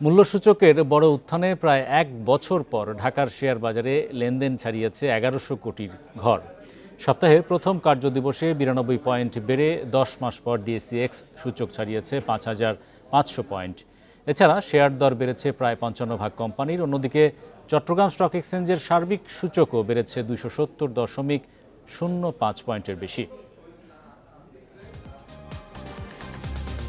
মূল্যসূচকের বড় উত্থানে প্রায় এক বছর পর ঢাকার শেয়ার বাজারে লেনদেন ছাড়িয়েছে ১১০০ কোটির ঘর। সপ্তাহের প্রথম কার্যদিবসে ৯২ পয়েন্ট বেড়ে ১০ মাস পর ডিএসইএক্স সূচক ছাড়িয়েছে ৫,৫০০ পয়েন্ট। এছাড়া শেয়ার দর বেড়েছে প্রায় ৫৫ কোম্পানির। অন্যদিকে চট্টগ্রাম স্টক এক্সচেঞ্জের সার্বিক সূচকও বেড়েছে ২৭০.০৫ পয়েন্টের বেশি।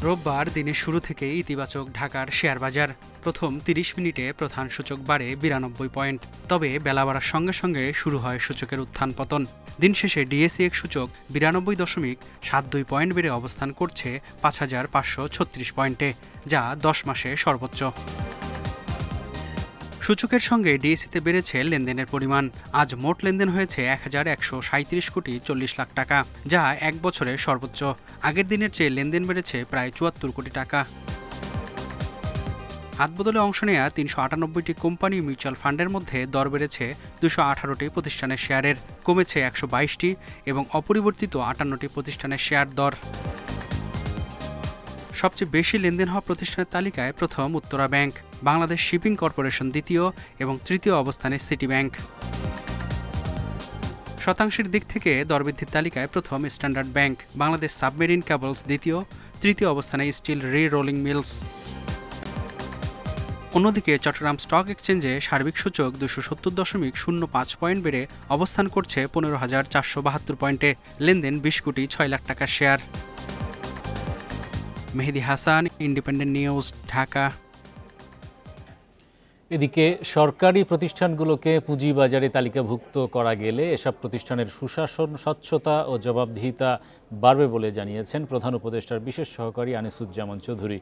রোববার দিনের শুরু থেকেই ইতিবাচক ঢাকার শেয়ার বাজার। প্রথম ৩০ মিনিটে প্রধান সূচক বাড়ে ৯২ পয়েন্ট। তবে বেলা বাড়ার সঙ্গে সঙ্গে শুরু হয় সূচকের উত্থান পতন। দিন শেষে ডিএসইএক্স সূচক ৯২.৭২ পয়েন্ট বেড়ে অবস্থান করছে ৫,৫৩৬ পয়েন্টে, যা ১০ মাসে সর্বোচ্চ। সূচকের সঙ্গে ডিএসইতে বেড়েছে লেনদেনের পরিমাণ। আজ মোট লেনদেন হয়েছে ১,১৩৭.৪০ টাকা, যা এক বছরে সর্বোচ্চ। আগের দিনের চেয়ে লেনদেন বেড়েছে প্রায় ৭৪ কোটি টাকা। হাতবদলে অংশ নেয়া ৩৯৮টি কোম্পানি মিউচুয়াল ফান্ডের মধ্যে দর বেড়েছে ২১৮টি প্রতিষ্ঠানের শেয়ারের, কমেছে ১২২টি এবং অপরিবর্তিত ৫৮টি প্রতিষ্ঠানের শেয়ার দর। সবচেয়ে বেশি লেনদেন হওয়া প্রতিষ্ঠানের তালিকায় প্রথম Uttara bank, Bangladesh shipping corporation দ্বিতীয় এবং তৃতীয় অবস্থানে সিটি ব্যাংক। শতাংশের দিক থেকে দরবৃদ্ধির তালিকায় প্রথম standard bank, Bangladesh submarine cables দ্বিতীয়, তৃতীয় অবস্থানে স্টিল রি রোলিং মিলস। অন্যদিকে চট্টগ্রাম স্টক এক্সচেঞ্জে সার্বিক সূচক ২৭০.০৫ পয়েন্ট বেড়ে অবস্থান করছে ১৫,৪৭২ পয়েন্টে। লেনদেন ২০,৬০,০০,০০০ টাকার share. Mehedi Hasan, independent news, Dhaka. এদিকে সরকারি প্রতিষ্ঠানগুলোকে পুঁজিবাজারে তালিকাভুক্ত করা গেলে এসব প্রতিষ্ঠানের সুশাসন, স্বচ্ছতা ও জবাবদিহিতা বাড়বে বলে জানিয়েছেন প্রধান উপদেষ্টার বিশেষ সহকারী আনিসুজ্জামান চৌধুরী।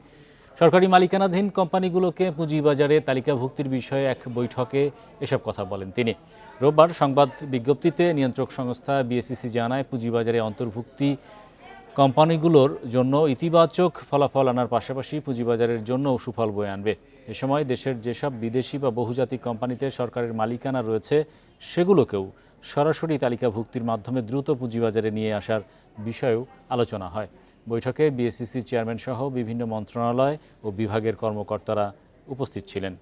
সরকারি মালিকানাধীন কোম্পানিগুলোকে পুঁজিবাজারে তালিকাভুক্তির বিষয়ে এক বৈঠকে এসব কথা বলেন তিনি। রোববার সংবাদ বিজ্ঞপ্তিতে নিয়ন্ত্রক সংস্থা বিএসইসি জানায়, পুঁজিবাজারে অন্তর্ভুক্তি কোম্পানিগুলোর জন্য ইতিবাচক ফলাফল আনার পাশাপাশি পুঁজিবাজারের জন্যও সুফল বয়ে আনবে। এ সময় দেশের যেসব বিদেশি বা বহুজাতিক কোম্পানিতে সরকারের মালিকানা রয়েছে সেগুলোকেও সরাসরি তালিকাভুক্তির মাধ্যমে দ্রুত পুঁজিবাজারে নিয়ে আসার বিষয়েও আলোচনা হয়। বৈঠকে বিএসইসি চেয়ারম্যান সহ বিভিন্ন মন্ত্রণালয় ও বিভাগের কর্মকর্তারা উপস্থিত ছিলেন।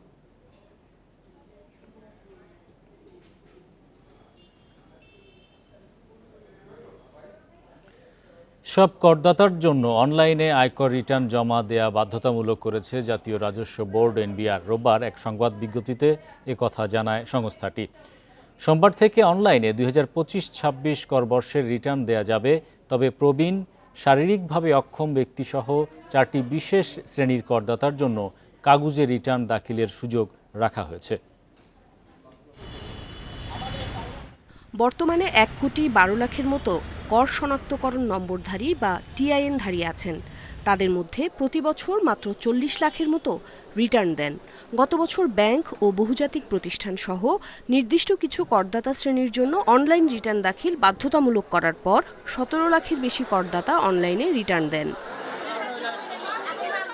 সব করদাতার জন্য অনলাইনে আয়কর রিটার্ন জমা দেয়া বাধ্যতামূলক করেছে জাতীয় রাজস্ব বোর্ড এনবিআর। রোববার এক সংবাদ বিজ্ঞপ্তিতে একথা জানায় সংস্থাটি। সোমবার থেকে অনলাইনে ২০২৫-২৬ কর বর্ষের রিটার্ন দেয়া যাবে। তবে প্রবীণ, শারীরিকভাবে অক্ষম ব্যক্তিসহ ৪টি বিশেষ শ্রেণীর করদাতার জন্য কাগুজে রিটার্ন দাখিলের সুযোগ রাখা হয়েছে। বর্তমানে ১,১২,০০,০০০ মতো কর শনাক্তকরণ নম্বরধারী বা টিআইএনধারী আছেন। তাদের মধ্যে প্রতি বছর মাত্র ৪০ লাখের মতো রিটার্ন দেন। গত বছর ব্যাংক ও বহুজাতিক প্রতিষ্ঠান সহ নির্দিষ্ট কিছু করদাতা শ্রেণীর জন্য অনলাইন রিটার্ন দাখিল বাধ্যতামূলক করার পর ১৭ লাখের বেশি করদাতা অনলাইনে রিটার্ন দেন।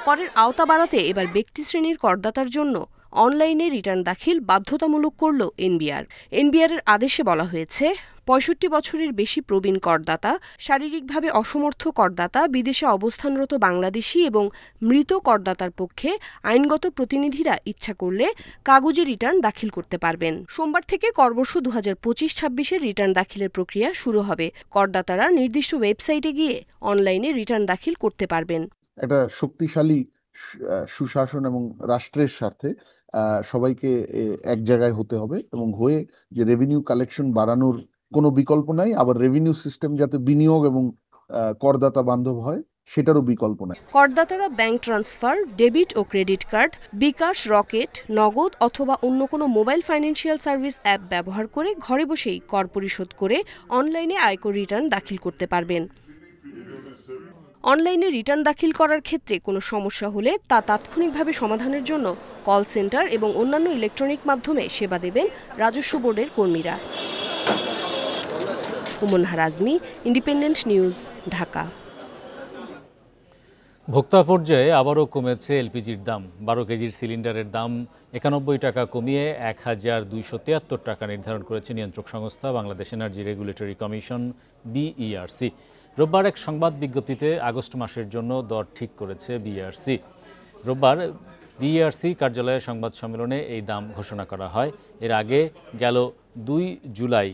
করের আওতা বাড়াতে এবার ব্যক্তি শ্রেণীর করদাতার জন্য অনলাইনে রিটার্ন দাখিল বাধ্যতামূলক করল এনবিআর। এনবিআরের আদেশে বলা হয়েছে, ৬৫ বছরের বেশি প্রবীণ করদাতা, শারীরিকভাবে অসমর্থ করদাতা, বিদেশে অবস্থানরত বাংলাদেশি এবং মৃত করদাতার পক্ষে আইনগত প্রতিনিধিরা ইচ্ছা করলে কাগজে রিটার্ন দাখিল করতে পারবেন। সোমবার থেকে করবর্ষ ২০২৫-২৬-এর রিটার্ন দাখিলের প্রক্রিয়া শুরু হবে। করদাতারা নির্দিষ্ট ওয়েবসাইটে গিয়ে অনলাইনে রিটার্ন দাখিল করতে পারবেন। একটা শক্তিশালী সুশাসন এবং রাষ্ট্রের স্বার্থে সবাইকে এক জায়গায় হতে হবে এবং হয়ে যে রেভিনিউ কালেকশন বাড়ানোর কোনো বিকল্প নাই, আবার রেভিনিউ সিস্টেম যাতে বিনিয়োগ এবং করদাতা বান্ধব হয় সেটারও বিকল্প নাই। করদাতারা ব্যাংক ট্রান্সফার, ডেবিট ও ক্রেডিট কার্ড, বিকাশ, রকেট, নগদ অথবা অন্য কোনো মোবাইল ফাইন্যান্সিয়াল সার্ভিস অ্যাপ ব্যবহার করে ঘরে বসেই কর পরিশোধ করে অনলাইনে আয়কর রিটার্ন দাখিল করতে পারবেন। অনলাইনে রিটার্ন দাখিল করার ক্ষেত্রে কোনো সমস্যা হলে তা তাৎক্ষণিকভাবে সমাধানের জন্য কল সেন্টার এবং অন্যান্য ইলেকট্রনিক মাধ্যমে সেবা দেবেন রাজস্ব বোর্ডের কর্মীরা। উমনহা রাজমি, ইন্ডিপেন্ডেন্ট নিউজ, ঢাকা। ভোক্তা পর্যায়ে আবারও কমেছে এলপিজির দাম। ১২ কেজির সিলিন্ডারের দাম ৯১ টাকা কমিয়ে ১,২৭৩ টাকা নির্ধারণ করেছে নিয়ন্ত্রক সংস্থা Bangladesh energy regulatory commission BERC. রোববার এক সংবাদ বিজ্ঞপ্তিতে আগস্ট মাসের জন্য দর ঠিক করেছে বিইআরসি। রোববার বিইআরসি কার্যালয়ে সংবাদ সম্মেলনে এই দাম ঘোষণা করা হয়। এর আগে গেল 2 জুলাই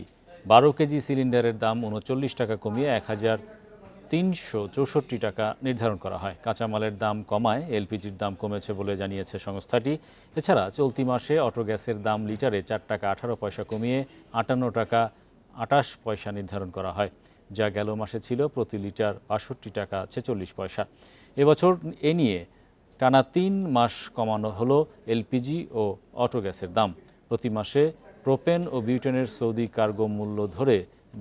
12 কেজি সিলিন্ডারের দাম 39 টাকা কমিয়ে 1364 টাকা নির্ধারণ করা হয়। কাঁচামালের দাম কমায় এলপিজির দাম কমেছে বলে জানিয়েছে সংস্থাটি। এছাড়া চলতি মাসে অটো গ্যাসের দাম লিটারে 4 টাকা 18 পয়সা কমিয়ে 58 টাকা 28 পয়সা নির্ধারণ করা হয়, যা গেল মাসে ছিল প্রতি লিটার 62 টাকা 46 পয়সা। এবছর এ নিয়ে টানা 3 মাস কমানো হলো এলপিজি ও অটো গ্যাসের দাম। প্রতি মাসে প্রোপেন ও বিউটেনের সৌদি কার্গো মূল্য ধরে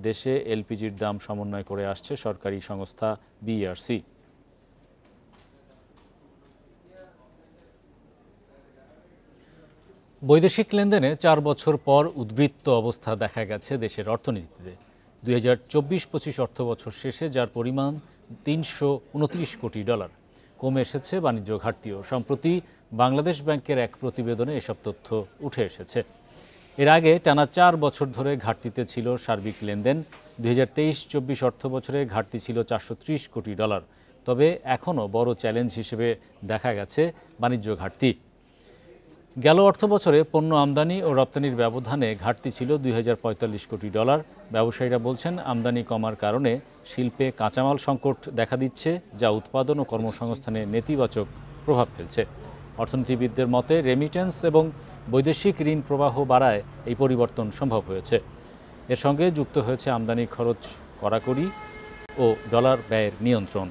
দেশে এলপিজির দাম সমন্বয় করে আসছে সরকারি সংস্থা বিইআরসি। বৈদেশিক লেনদেনে 4 বছর পর উদ্বৃত্ত অবস্থা দেখা গেছে দেশের অর্থনীতিতে। 2024-25 অর্থবছর শেষে যার পরিমাণ $329 কোটি। কমে এসেছে বাণিজ্য ঘাটতিও। সম্প্রতি বাংলাদেশ ব্যাংকের এক প্রতিবেদনে এসব তথ্য উঠে এসেছে। এর আগে টানা 4 বছর ধরে ঘাটতিতে ছিল সার্বিক লেনদেন। 2023-24 অর্থবছরে ঘাটতি ছিল $430 কোটি। তবে এখনও বড় চ্যালেঞ্জ হিসেবে দেখা গেছে বাণিজ্য ঘাটতি। গেল অর্থবছরে পণ্য আমদানি ও রপ্তানির ব্যবধানে ঘাটতি ছিল $2045 কোটি। ব্যবসায়ীরা বলছেন, আমদানি কমার কারণে শিল্পে কাঁচামাল সংকট দেখা দিচ্ছে, যা উৎপাদন ও কর্মসংস্থানে নেতিবাচক প্রভাব ফেলছে। অর্থনীতিবিদদের মতে রেমিটেন্স এবং বৈদেশিক ঋণ প্রবাহ বাড়ায় এই পরিবর্তন সম্ভব হয়েছে। এর সঙ্গে যুক্ত হয়েছে আমদানি খরচ কড়াকড়ি ও ডলার ব্যয়ের নিয়ন্ত্রণ।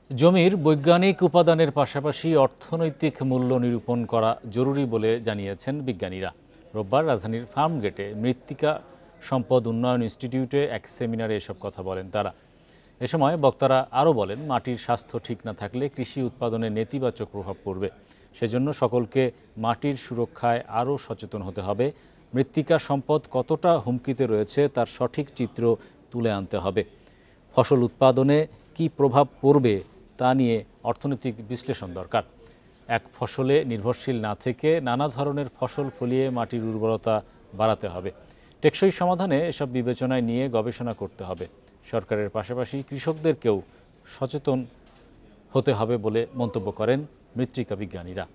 জমির বৈজ্ঞানিক উপাদানের পাশাপাশি অর্থনৈতিক মূল্য নিরূপণ করা জরুরি বলে জানিয়েছেন বিজ্ঞানীরা। রোববার রাজধানীর ফার্মগেটে মৃত্তিকা সম্পদ উন্নয়ন ইনস্টিটিউটে এক সেমিনারে এসব কথা বলেন তারা। এ সময় বক্তারা আরও বলেন, মাটির স্বাস্থ্য ঠিক না থাকলে কৃষি উৎপাদনে নেতিবাচক প্রভাব পড়বে। সেজন্য সকলকে মাটির সুরক্ষায় আরও সচেতন হতে হবে। মৃত্তিকা সম্পদ কতটা হুমকিতে রয়েছে তার সঠিক চিত্র তুলে আনতে হবে। ফসল উৎপাদনে কী প্রভাব পড়বে তা নিয়ে অর্থনৈতিক বিশ্লেষণ দরকার। এক ফসলে নির্ভরশীল না থেকে নানা ধরনের ফসল ফলিয়ে মাটির উর্বরতা বাড়াতে হবে। টেকসই সমাধানে এসব বিবেচনায় নিয়ে গবেষণা করতে হবে। সরকারের পাশাপাশি কৃষকদেরকেও সচেতন হতে হবে বলে মন্তব্য করেন মৃত্তিকা বিজ্ঞানীরা।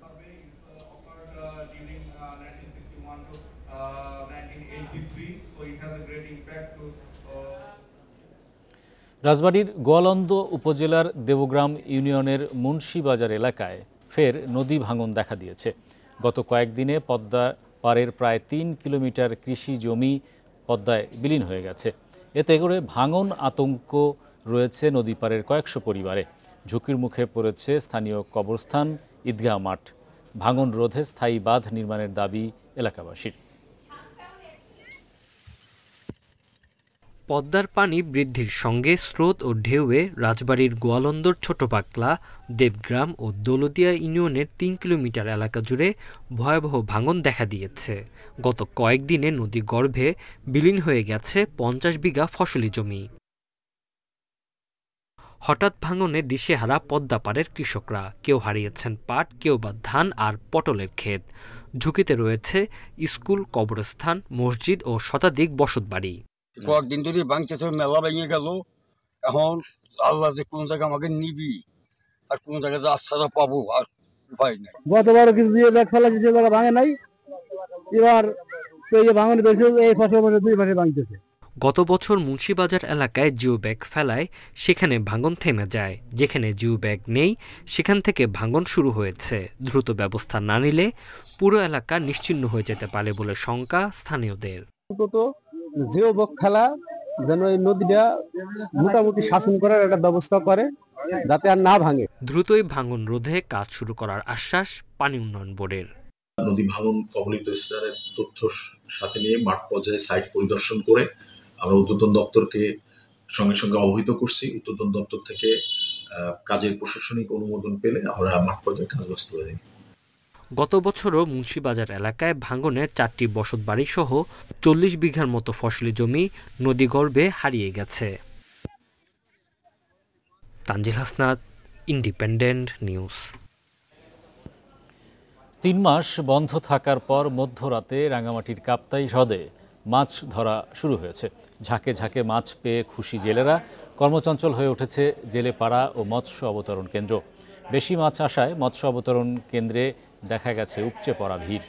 রাজবাড়ীর গোয়ালন্দ উপজেলার দেবগ্রাম ইউনিয়নের মুন্সিবাজার এলাকায় ফের নদী ভাঙন দেখা দিয়েছে। গত কয়েকদিনে পদ্মা পাড়ের প্রায় 3 কিলোমিটার কৃষি জমি পদ্মায় বিলীন হয়ে গেছে। এতে করে ভাঙন আতঙ্ক রয়েছে নদী পাড়ের কয়েকশো পরিবারে। ঝুঁকির মুখে পড়েছে স্থানীয় কবরস্থান, ঈদগাহ মাঠ। ভাঙন রোধে স্থায়ী বাঁধ নির্মাণের দাবি এলাকাবাসীর। পদ্মার পানি বৃদ্ধির সঙ্গে স্রোত ও ঢেউয়ে রাজবাড়ীর গোয়ালন্দর ছোট পাকলা, দেবগ্রাম ও দৌলদিয়া ইউনিয়নের 3 কিলোমিটার এলাকা জুড়ে ভয়াবহ ভাঙন দেখা দিয়েছে। গত কয়েকদিনে নদী গর্ভে বিলীন হয়ে গেছে 50 বিঘা ফসলি জমি। হঠাৎ ভাঙনে দিশেহারা পদ্মা পাড়ের কৃষকরা। কেউ হারিয়েছেন পাট, কেউ বা ধান আর পটলের ক্ষেত। ঝুঁকিতে রয়েছে স্কুল, কবরস্থান, মসজিদ ও শতাধিক বসতবাড়ি। কয়েকদিন ধরে ভাঙতেছে, মেলা ভেঙে গেল। এখন আল্লাহ যে কোন জায়গায় আমাকে নিবি আর কোন জায়গায় যে আশ্রয় পাবো আর উপায় নাই। গতবার কিছু দিয়ে ব্যাগ ফেলা যে জায়গা ভাঙে নাই, এবার ভাঙন বেশি, এই ফসল দুই পাশে ভাঙতেছে। গত বছর মুন্সিবাজার এলাকায় জিও ব্যাগ ফেলায় সেখানে ভাঙন থেমে যায়। যেখানে জিও ব্যাগ নেই সেখান থেকে ভাঙন শুরু হয়েছে। দ্রুত ব্যবস্থা না নিলে পুরো এলাকা নিশ্চিহ্ন হয়ে যেতে পারে বলে শঙ্কা স্থানীয়দের। জিও ব্যাগ ফেলা যেন এই নদীটা মোটামুটি শাসন করার একটা ব্যবস্থা করে, যাতে আর না ভাঙে। দ্রুতই ভাঙন রোধে কাজ শুরু করার আশ্বাস পানি উন্নয়ন বোর্ডের। নদী ভাঙন কবলিত স্থানের তথ্য সাথে নিয়ে মাঠ পর্যায়ে সাইট পরিদর্শন করে আমরা ঊর্ধ্বতন দপ্তরকে সঙ্গে সঙ্গে অবহিত করছি। ঊর্ধ্বতন দপ্তর থেকে কাজের প্রশাসনিক অনুমোদন পেলে আমরা মাঠ পর্যায়ে কাজ বাস্তবায়ন করি। গত বছরও মুন্সিবাজার এলাকায় ভাঙনে 4টি বসতবাড়ি সহ 40 বিঘার মতো ফসলি জমি নদীগর্ভে হারিয়ে গেছে। Tanzil Hasnat, independent news. 3 মাস বন্ধ থাকার পর মধ্যরাতে রাঙামাটির কাপ্তাই হ্রদে মাছ ধরা শুরু হয়েছে। ঝাঁকে ঝাঁকে মাছ পেয়ে খুশি জেলেরা। কর্মচঞ্চল হয়ে উঠেছে জেলে পাড়া ও মৎস্য অবতরণ কেন্দ্র। বেশি মাছ আসায় মৎস্য অবতরণ কেন্দ্রে দেখা গেছে উপচে পড়া ভিড়।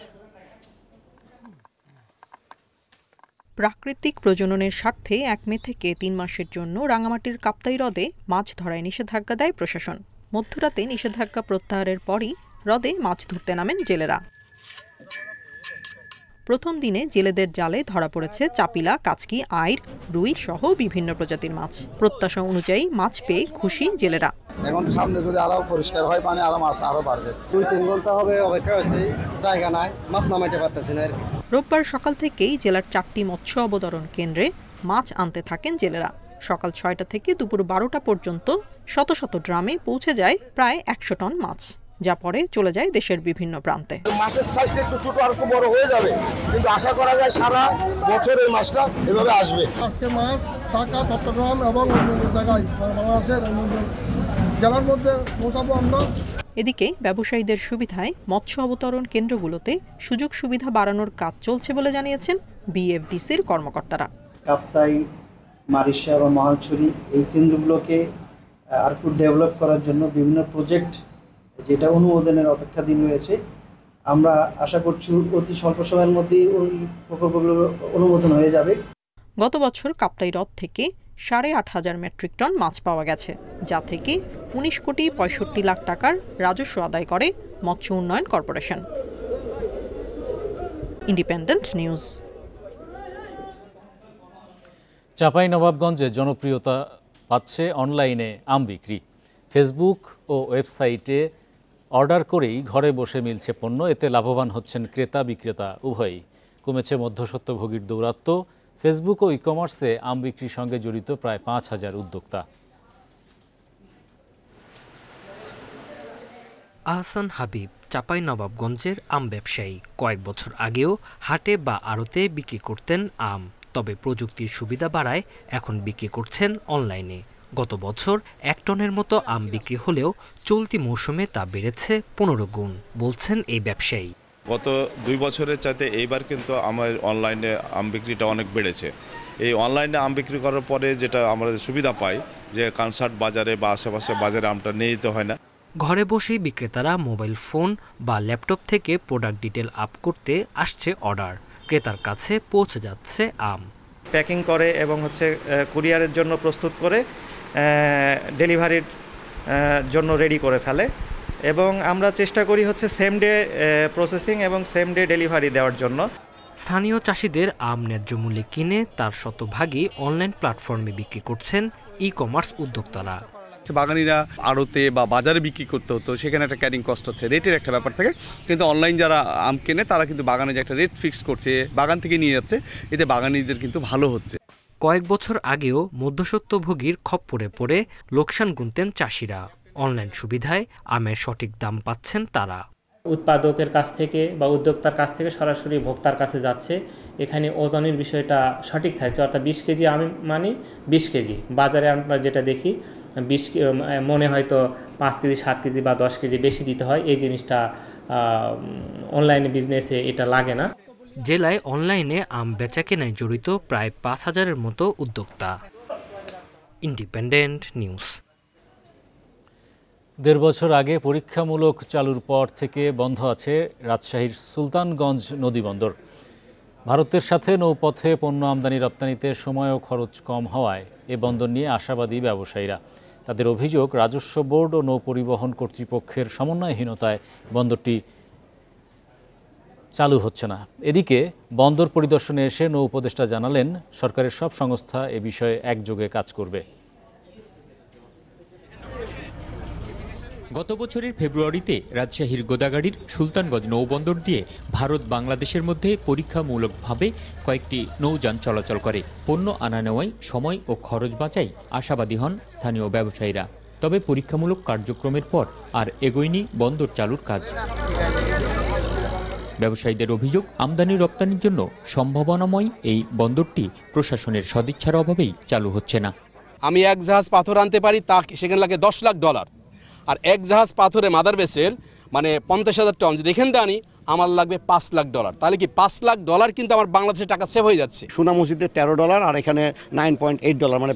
প্রাকৃতিক প্রজননের স্বার্থে ১ মে থেকে ৩ মাসের জন্য রাঙামাটির কাপ্তাই হ্রদে মাছ ধরায় নিষেধাজ্ঞা দেয় প্রশাসন। মধ্যরাতে নিষেধাজ্ঞা প্রত্যাহারের পরই হ্রদে মাছ ধরতে নামেন জেলেরা। প্রথম দিনে জেলেদের জালে ধরা পড়েছে চাপিলা, কাচকি, আইড়, রুই সহ বিভিন্ন প্রজাতির মাছ। প্রত্যাশা অনুযায়ী মাছ পেয়ে খুশি জেলেরা। এখন সামনে যদি আরো পরিষ্কার হয় পানি আরো মাছ আরো বাড়বে। ২-৩ ঘন্টা হবে অপেক্ষা হচ্ছে, জায়গা নাই, মাছ নামাইতে পারতেছি না। রোববার সকাল থেকেই জেলার ৪টি মৎস্য অবতরণ কেন্দ্রে মাছ আনতে থাকেন জেলেরা। সকাল ৬টা থেকে দুপুর ১২টা পর্যন্ত শত শত ড্রামে পৌঁছে যায় প্রায় ১০০ টন মাছ, যা পরে চলে যায় দেশের বিভিন্ন প্রান্তে। মাছের সাইজটা একটু ছোট আর একটু বড় হয়ে যাবে, কিন্তু আশা করা যায় সারা বছর এই মাছটা এভাবে আসবে। আজকে মাছ ঢাকা, চট্টগ্রাম এবং অন্যান্য জায়গায় বাংলাদেশের জেলার মধ্যে পৌঁছাবো আমরা। এদিকে ব্যবসায়ীদের সুবিধায় মৎস্য অবতরণ কেন্দ্রগুলোতে সুযোগ সুবিধা বাড়ানোর কাজ চলছে বলে জানিয়েছেন বিএফডিসির কর্মকর্তারা। কাপ্তাই, মারিশা বা মহালছড়ি এই কেন্দ্রগুলোকে আর একটু ডেভেলপ করার জন্য বিভিন্ন প্রজেক্ট যেটা অনুমোদনের অপেক্ষাধীন রয়েছে। আমরা আশা করছি অতি স্বল্প সময়ের মধ্যেই ওই প্রকল্পগুলো অনুমোদন হয়ে যাবে। গত বছর কাপ্তাই হ্রদ থেকে ৮,৫০০ মেট্রিক টন মাছ পাওয়া গেছে, যা থেকে ১৯ কোটি ৬৫ লাখ টাকার রাজস্ব আদায় করে মৎস্য উন্নয়ন কর্পোরেশন। Independent news. চাঁপাইনবাবগঞ্জে জনপ্রিয়তা পাচ্ছে অনলাইনে আম বিক্রি। ফেসবুক ও ওয়েবসাইটে অর্ডার করেই ঘরে বসে মিলছে পণ্য। এতে লাভবান হচ্ছেন ক্রেতা বিক্রেতা উভয়ই। কমেছে মধ্যস্বত্বভোগীর দৌরাত্ম্য। ফেসবুক ও ই কমার্সে আম বিক্রির সঙ্গে জড়িত প্রায় ৫,০০০ উদ্যোক্তা। আহসান হাবিব চাঁপাইনবাবগঞ্জের আম ব্যবসায়ী। কয়েক বছর আগেও হাটে বা আড়তে বিক্রি করতেন আম, তবে প্রযুক্তির সুবিধা বাড়ায় এখন বিক্রি করছেন অনলাইনে। গত বছর ১ টনের মতো আম বিক্রি হলেও চলতি মৌসুমে তা বেড়েছে ১৫ গুণ, বলছেন এই ব্যবসায়ী। গত ২ বছরের চাইতে এইবার কিন্তু আমার অনলাইনে আম বিক্রিটা অনেক বেড়েছে। এই অনলাইনে আম বিক্রি করার পরে যেটা আমরা সুবিধা পাই যে কনসার্ট বাজারে বা আশেপাশে বাজারে আমটা নিয়ে যেতে হয় না। ঘরে বসেই বিক্রেতারা মোবাইল ফোন বা ল্যাপটপ থেকে প্রোডাক্ট ডিটেল আপ করতে আসছে অর্ডার। ক্রেতার কাছে পৌঁছে যাচ্ছে আম। প্যাকিং করে এবং কুরিয়ারের জন্য প্রস্তুত করে ডেলিভারির জন্য রেডি করে ফেলে, এবং আমরা চেষ্টা করি সেম ডে প্রসেসিং এবং সেম ডে ডেলিভারি দেওয়ার জন্য। স্থানীয় চাষিদের আম ন্যায্য মূল্যে কিনে তার শতভাগই অনলাইন প্ল্যাটফর্মে বিক্রি করছেন ই কমার্স উদ্যোক্তারা। বাগানিরা আড়তে বা বাজারে বিক্রি করতে হতো, সেখানে একটা ক্যারিং কস্ট হচ্ছে, রেটের একটা ব্যাপার থাকে। কিন্তু অনলাইন যারা আম কেনে তারা কিন্তু বাগানে যে একটা রেট ফিক্সড করছে, বাগান থেকে নিয়ে যাচ্ছে, এতে বাগানিদের কিন্তু ভালো হচ্ছে। কয়েক বছর আগেও মধ্যস্বত্বভোগীর খপ্পরে পড়ে লোকসান গুনতেন চাষিরা। অনলাইন সুবিধায় আমের সঠিক দাম পাচ্ছেন তারা। উৎপাদকের কাছ থেকে বা উদ্যোক্তার কাছ থেকে সরাসরি ভোক্তার কাছে যাচ্ছে। এখানে ওজনের বিষয়টা সঠিক থাকছে, অর্থাৎ ২০ কেজি আমি মানি ২০ কেজি। বাজারে আমরা যেটা দেখি ২০ মনে হয়তো ৫ কেজি ৭ কেজি বা ১০ কেজি বেশি দিতে হয়। এই জিনিসটা অনলাইনে বিজনেসে এটা লাগে না। জেলায় অনলাইনে আম বেচাকেনায় জড়িত প্রায় ৫,০০০-এর মতো উদ্যোক্তা। Independent news. ১.৫ বছর আগে পরীক্ষামূলক চালুর পর থেকে বন্ধ আছে রাজশাহীর সুলতানগঞ্জ নদীবন্দর। ভারতের সাথে নৌপথে পণ্য আমদানি রপ্তানিতে সময় ও খরচ কম হওয়ায় এ বন্দর নিয়ে আশাবাদী ব্যবসায়ীরা। তাদের অভিযোগ, রাজস্ব বোর্ড ও নৌ পরিবহন কর্তৃপক্ষের সমন্বয়হীনতায় বন্দরটি চালু হচ্ছে না। এদিকে বন্দর পরিদর্শনে এসে নৌ উপদেষ্টা জানালেন, সরকারের সব সংস্থা এ বিষয়ে একযোগে কাজ করবে। গত বছরের ফেব্রুয়ারিতে রাজশাহীর গোদাগাড়ির সুলতানগঞ্জ নৌবন্দর দিয়ে ভারত বাংলাদেশের মধ্যে পরীক্ষামূলকভাবে কয়েকটি নৌযান চলাচল করে। পণ্য আনা নেওয়ায় সময় ও খরচ বাঁচায় আশাবাদী হন স্থানীয় ব্যবসায়ীরা। তবে পরীক্ষামূলক কার্যক্রমের পর আর এগোয়নি বন্দর চালুর কাজ। ব্যবসায়ীদের অভিযোগ, আমদানি রপ্তানির জন্য সম্ভাবনাময় এই বন্দরটি প্রশাসনের সদিচ্ছার অভাবেই চালু হচ্ছে না। আমি এক জাহাজ পাথর আনতে পারি, তা সেখানে লাগে $10 লাখ। আর এক জাহাজ পাথরে মাদার ভেসেল মানে 50,000 টন যদি এখান থেকে আনি, আমার লাগবে $5 লাখ। তাহলে কি $5 লাখ কিন্তু আমার বাংলাদেশের টাকা সেভ হয়ে যাচ্ছে। সোনা মসজিদে $13 আর এখানে $9.8 মানে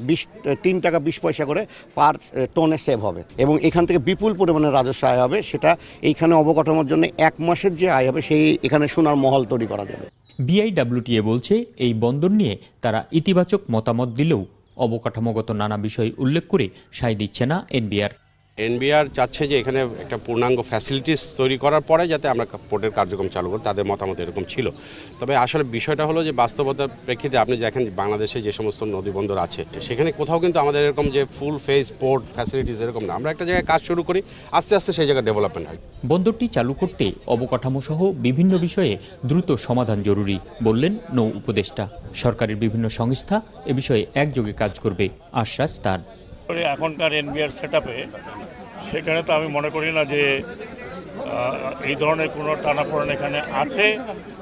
3 টাকা 20 পয়সা করে পার টনে সেভ হবে এবং এখান থেকে বিপুল পরিমাণে রাজস্ব আয় হবে। সেটা এইখানে অবকাঠামোর জন্য 1 মাসের যে আয় হবে সেই এখানে সোনার মহল তৈরি করা যাবে। বিআইডব্লিউটিএ বলছে এই বন্দর নিয়ে তারা ইতিবাচক মতামত দিলেও অবকাঠামোগত নানা বিষয় উল্লেখ করে সায় দিচ্ছে না এনবিআর। এনবিআর চাচ্ছে যে এখানে একটা পূর্ণাঙ্গ ফ্যাসিলিটিস তৈরি করার পরে যাতে আমরা পোর্টের কার্যক্রম চালু করি, তাদের মতামত এরকম ছিল। তবে আসলে বিষয়টা হলো যে বাস্তবতার প্রেক্ষিতে আপনি দেখেন বাংলাদেশে যে সমস্ত নদী বন্দর আছে সেখানে কোথাও কিন্তু আমাদের এরকম যে ফুল ফেজ পোর্ট ফ্যাসিলিটিস এরকম না। আমরা একটা জায়গায় কাজ শুরু করি, আস্তে আস্তে সেই জায়গায় ডেভেলপমেন্ট হয়। বন্দরটি চালু করতে অবকাঠামো সহ বিভিন্ন বিষয়ে দ্রুত সমাধান জরুরি বললেন নৌ উপদেষ্টা। সরকারের বিভিন্ন সংস্থা এ বিষয়ে একযোগে কাজ করবে আশ্বাস তার। এখনকার এনবিআর সেটআপে সেখানে তো আমি মনে করি না যে এই ধরনের কোনো টানাপোড়েন এখানে আছে,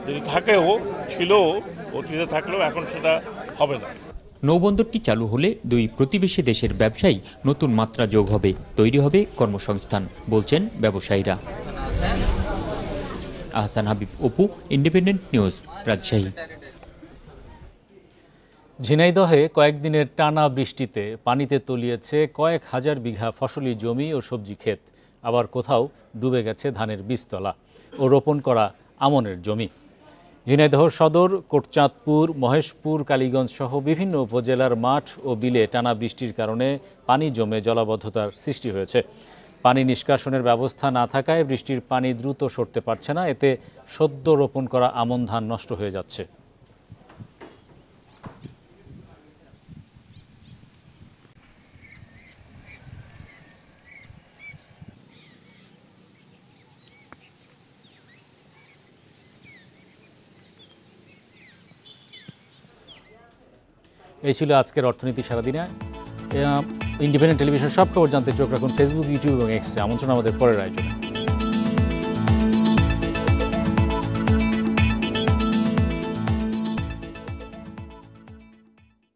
যদি থাকেও ছিল অতীতে থাকলেও এখন সেটা হবে না। নৌবন্দরটি চালু হলে দুই প্রতিবেশী দেশের ব্যবসায়ী নতুন মাত্রা যোগ হবে, তৈরি হবে কর্মসংস্থান বলছেন ব্যবসায়ীরা। Ahsan Habib, Apu, independent news, Rajshahi. ঝিনাইদহে কয়েকদিনের টানা বৃষ্টিতে পানিতে তলিয়েছে কয়েক হাজার বিঘা ফসলি জমি ও সবজি ক্ষেত। আবার কোথাও ডুবে গেছে ধানের বীজতলা ও রোপণ করা আমনের জমি। ঝিনাইদহ সদর, কোটচাঁদপুর, মহেশপুর, কালীগঞ্জ সহ বিভিন্ন উপজেলার মাঠ ও বিলে টানা বৃষ্টির কারণে পানি জমে জলাবদ্ধতার সৃষ্টি হয়েছে। পানি নিষ্কাশনের ব্যবস্থা না থাকায় বৃষ্টির পানি দ্রুত সরতে পারছে না, এতে সদ্য রোপণ করা আমন ধান নষ্ট হয়ে যাচ্ছে। এই ছিল আজকের অর্থনীতি সারাদিনে। ইন্ডিপেন্ডেন্ট টেলিভিশন সব খবর জানতে চোখ রাখুন ফেসবুক, ইউটিউব এবং এক্সে। আমন্ত্রণ আমাদের পরের আয়োজনে।